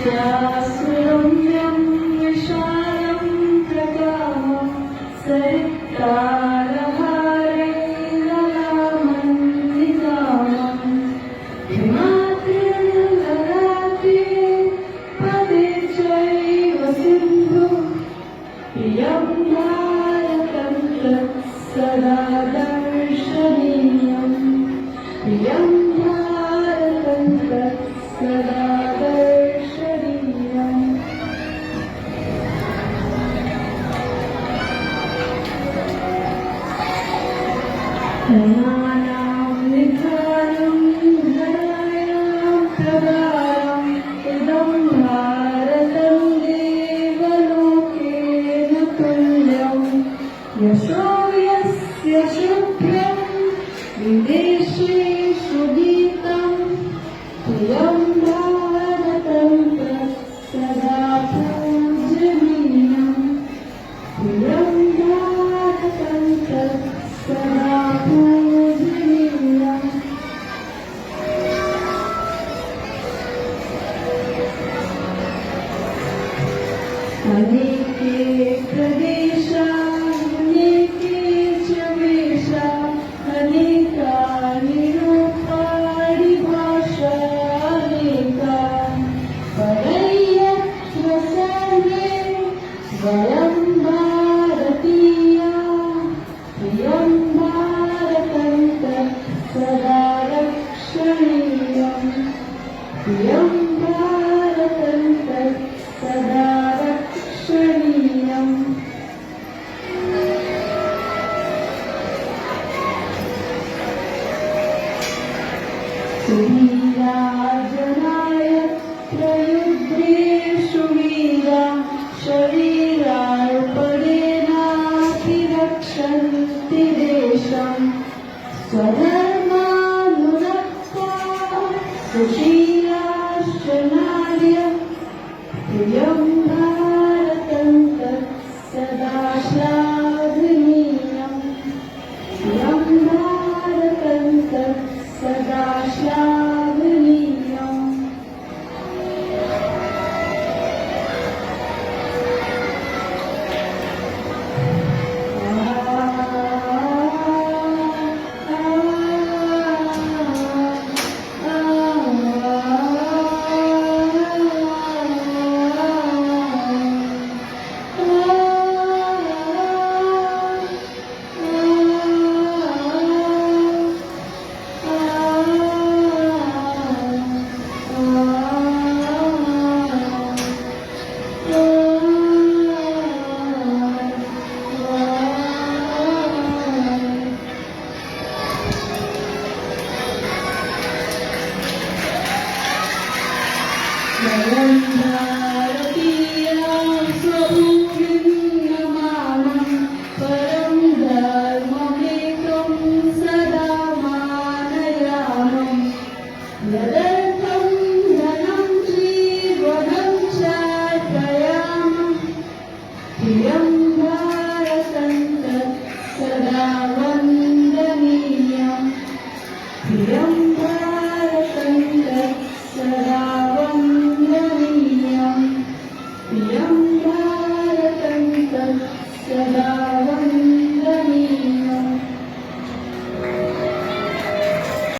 सुरम्यं विशालं प्रकामं सरित्तारहारे ललामन्दितामं हिमाद्रिर्ललाटे पदे चैव सिन्धु प्रियं भारतं तत्सदा दर्शनीयं प्रियं भारतं तत्सदा दर्शनीयम् धनानां निधानं धनायां प्रदानं इदं भारतं देवलोकेन तुल्यं यशो यस्य शुभ्रं विदेशेषु गीतं प्रियं भारतं तत्सदा पूजनीयं प्रियं भारतं तत्सदा पूजनीयम् अनेके प्रदेशा अनेके च वेषा अनेकानि रूपाणि भाषा अनेका परयत्र सर्वे वयं भारतीया प्रियं भारतं तत्सदा रक्षणीयं प्रियं भारतं तत्सदा रक्षणीयम् सुवीराजनाय प्रयुद्धेषु वीरा शरीरार्पणेनाभिरक्षन्ति देशं स्वधर्मानुरक्ता सुशीलाश्च नार्यः प्रियं भारतं तत्सदा श्लाघनीयं प्रियं भारतं तत्सदा श्लाघनीयम् वयं भारतीयां स्वभूमिं नमामः परं धर्ममेकं सदा मानयामः